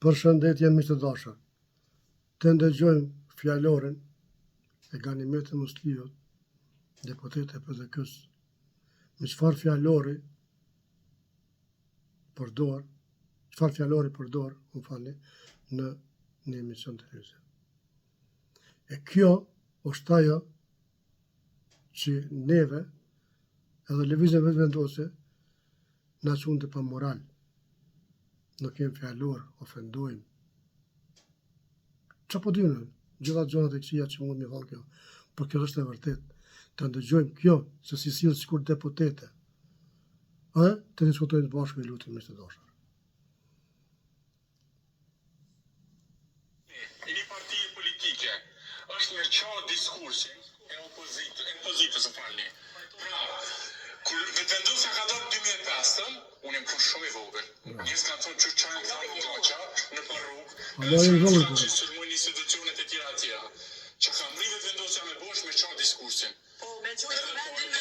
Përshëndetje miq të dashur. Të ndëgjojmë fjalorin e Ganimet Musliut, deputet e PDK-s, me çfarë fjalori përdor, në një emision televiziv. E kjo është ajo që neve edhe lëvizjen vetëvendose na çon të pa moral. Nuk kemi fjalor, ofendojmë. Çfarë po dynë? Gjitha gjonat e këqija që mund mi thonë kjo. Por kjo është e vërtet. Të ndëgjojmë kjo se si sillet sikur deputete. Të diskutojmë bashkë, lutem miq të dashur. Një parti politike është me çfarë diskursi e opozitës, falni. Pra, kur vetëvendosja ka dhënë 2005, unë jam punë shumë i vogël. Njerëz kanë thonë që çfarë kanë goxha në rrugë, që sulmojnë institucionet e tjera të tjera. Që ka mri vetëvendosja me bosh me çfarë diskursin. Po, me çfarë vendin me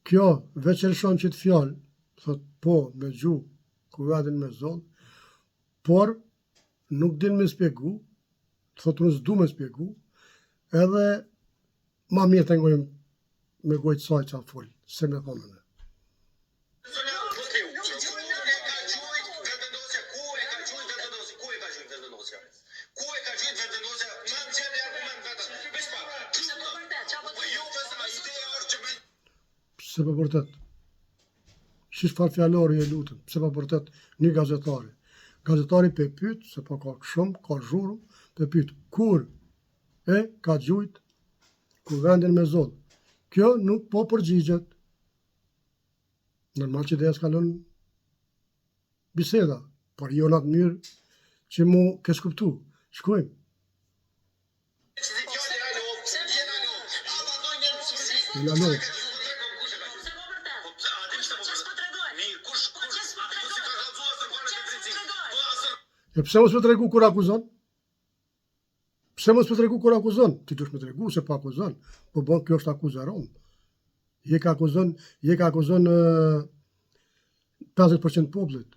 Kjo veç lëshon që të fjalë, thot po me gjuhë ku vendin me zonë, por nuk din me spjegu, thot unë s'du me spjegu, edhe ma mirë të ngojmë me gojtë saj që a folë, se me thonë në. Pse për vërtet? Shish farë fjallori e lutëm, pse për vërtet një gazetari. Gazetari pe pyet, se po ka shumë, ka zhurëm, pe pyet kur e ka gjujt ku vendin me zonë. Kjo nuk po përgjigjet. Normal që dhe eskalon biseda, por jo në atë mënyrë që mu kesh kuptu. Shkojmë. E pse mos më tregu kur akuzon? Pse mos më tregu kur akuzon? Ti dush më tregu se pa akuzon. Po bon, kjo është akuzaron. Je ka akuzon 50% popullit.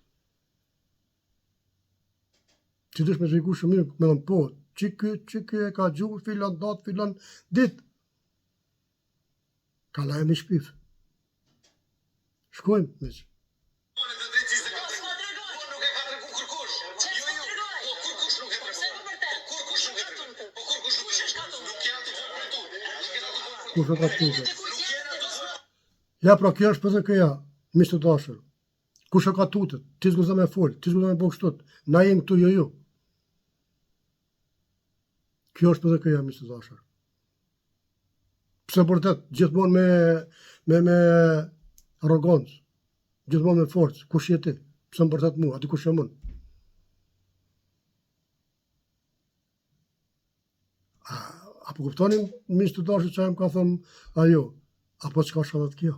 Ti dush më tregu shumë mirë, me thënë po, që ky e ka gjuhë filan datë, filan ditë. Ka laje me shpif. Shkojmë, miq. Kush e ka tutë? Ja, pra kjo është PDK-ja, miq të dashur. Kush e ka tutë? Ti s'guxon me fol, ti s'guxon me bëj kështu. Na jemi këtu jo. Kjo është PDK-ja, miq të dashur. Pse vërtet gjithmonë me arrogancë, gjithmonë me forcë. Kush je ti? Pse më vërtet mua, aty kush jam unë? Apo kuptonin miq të dashur çfarë më ka thënë ajo? Apo çka është edhe kjo?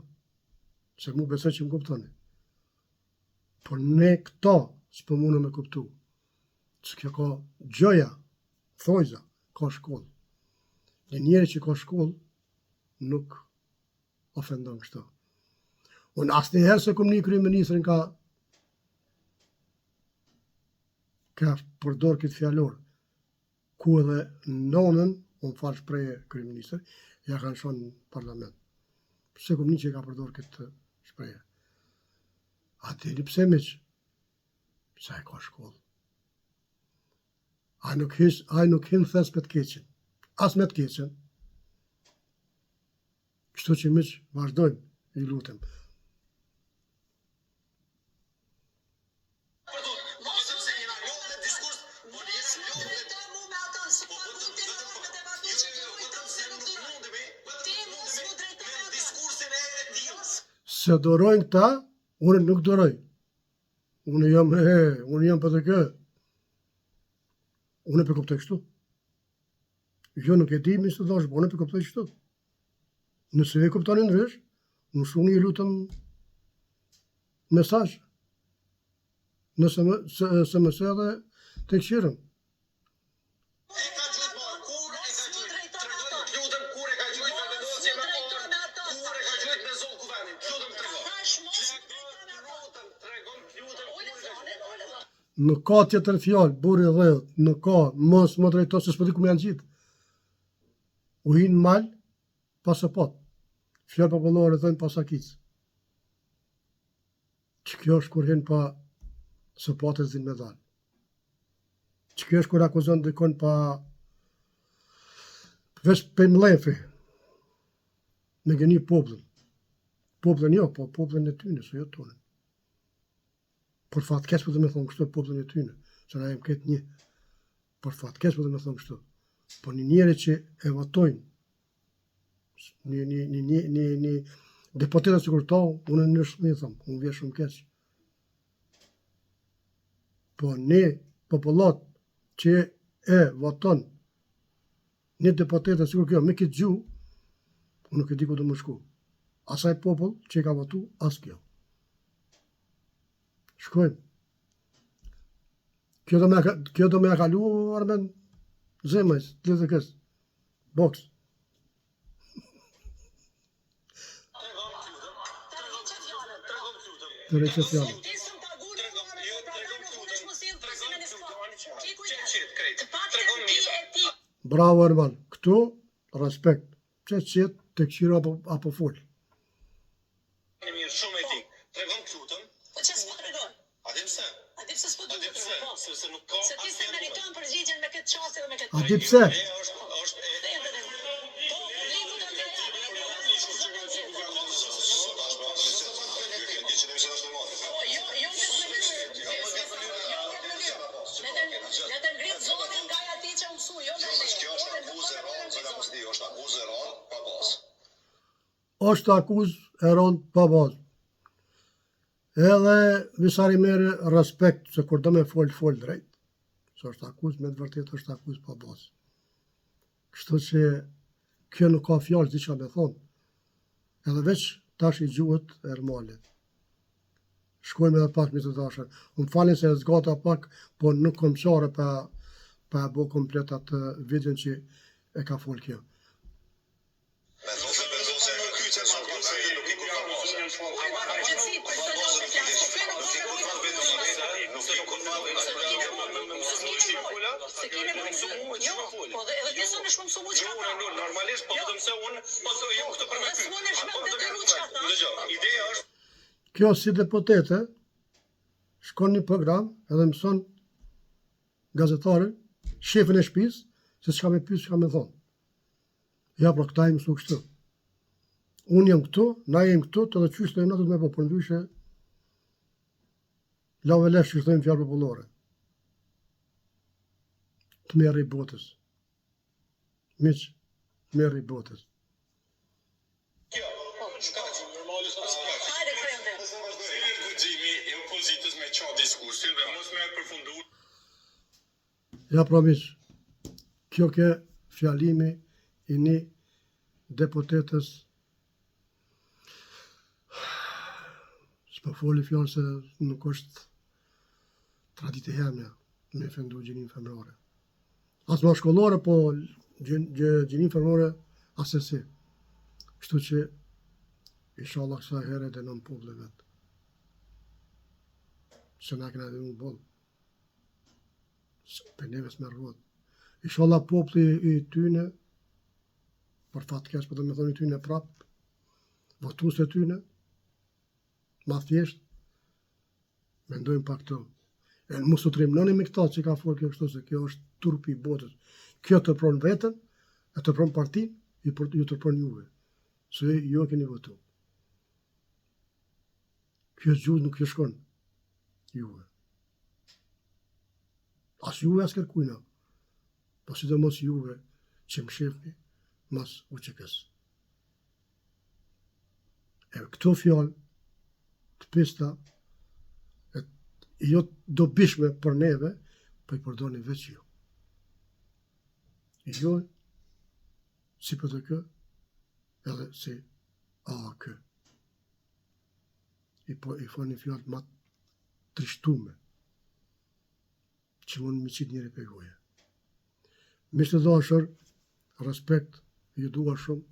Se mu besoj që më kuptoni. Por ne këto s'po mundem me kuptu. Se kjo ka gjoja, thojza, ka shkollë. Një njeri që ka shkollë nuk ofendon kështu. Unë asnjëherë se kom një kryeministrin ka përdor këtë fjalor, ku edhe nonën, unë falë shpreje kryeministër, ja kanë shonë në parlament. Pse kom një që ka përdor këtë shpreje. A dini pse miq? Pse e ka shkollë. Ai nuk hin thes për të keqen. As me të keqen. Kështu që miq, vazhdojmë, i lutem. Se dorojnë këta, unë nuk doroj. Unë jam PDK. Unë për kuptoj kështu. Jo nuk e di miq të dashur, unë për kuptoj kështu. Nëse e kuptoni ndrysh, unë shumë i lutem mesazh. Nëse më edhe tek shirëm. Nuk ka tjetër fjalë, burri dhëll, nuk ka, mos më drejto se s'po di ku më janë gjithë. U hinë mal, pas e pot. Fjalë popullore thënë pas akic. Që kjo është kur hinë pa së patës din me dalë. Që kjo është kur akuzon dikon pa veç për mlefi me geni popullin. Popullin jo, po popullin e tyne, se jo tonë. Por fatkes për dhe me thonë kështu popullin e tyne, se na jem këtë një. Por fatkes për dhe me thonë kështu. Po një njeri që e votojnë, një deputetet që kur tau, unë në shumë i thëmë, unë vje shumë keq. Po një popullat që e voton një deputetet sikur kjo, me këtë gjuhë, unë nuk e di ku të më shku. Asaj popull që i ka votu, as kjo. Shkojmë. Kjo do me a kalu, armen, zemëjs, të lidhë kësë. Boks. Të reqe fjallë. Bravo, Erman. Këtu, respekt. Që qëtë të këshira apo full. Shumë etik. Tregon këtutën. Po që s'po tregon? A di pse? A di pse s'po A di duhet? pse? Se nuk ka Se ti se meriton përgjigjen me këtë çasti dhe me këtë. A di pse? Është akuzë e rënd pa bazë. Edhe visari merë respekt, se kur do me fol drejt. Se është akuzë, me të vërtet është akuzë pa bazë. Kështu që kjo nuk ka fjallë diqa me thonë. Edhe veç tash i gjuhët Ermanit. Shkojmë edhe pak mi të dashër. Unë falin se e zgata pak, po nuk kom qare pa bo komplet atë videon që e ka fol kjo. Normalisht po them se unë po jo këtë për me Ideja është kjo si deputete shkon një program edhe mëson gazetarin, shefin e shtëpisë, se çka me pyes, çka me thonë. Ja, pra këta i mësu kështu. Unë jam këtu, na jem këtu, të dhe qysh të jem natët me po, për ndryshe lave lesh që shtojmë fjalë popullore. Të merri botës. Miq, merri botës. Diskursin dhe mos me përfundu. Ja, pra miq, kjo ke fjalimi i një deputetës, s'po foli fjallë se nuk është traditë e jemja me fendu gjinin femrore. As ma shkollore, po gjinin femrore asesi. Kështu që, inshallah kësa herë edhe nën popullin vetë. Se na këna edhe unë bolë. Për neve s'me rrot. Inshallah populli i tyne, për fatkesh për të me thonë i tyne prapë, votues të tyne, ma thjesht, mendojmë pak këto. E në mos u trimnoni me këta që ka folë kjo kështu, se kjo është turpi i botës. Kjo të pron vetën, e të pron partin, ju të pron juve. Se ju e keni votu. Kjo gjuhë nuk ju shkon juve. As juve as kërkujna. Po si dhe mos juve që më shefni, mas u qëkës. E këto fjallë të pista, jo do bishme për neve, po i përdojnë veç ju. Jo, si për të kë, edhe si kë. I foni fjallë ma trishtume, që mund më qitë njëri për goje. Mishtë të dashër, respekt, ju dua shumë,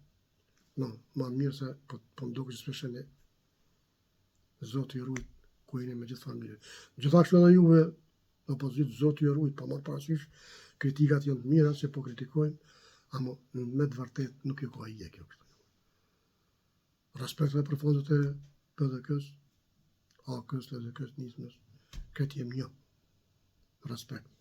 no, ma mirë se po më duke që speshene, Zotë i rujt, ku jeni me gjithë familje. Gjithashtu edhe juve, Në opozitë, Zoti ju ruaj, pa marrë parasysh, kritikat janë të mira se po kritikojmë, ama me të vërtet nuk e ka ide kjo kështu. Respekt dhe për fondet e PDK-s, AK-s, LDK-s, nismës, këtë jem një. Respekt.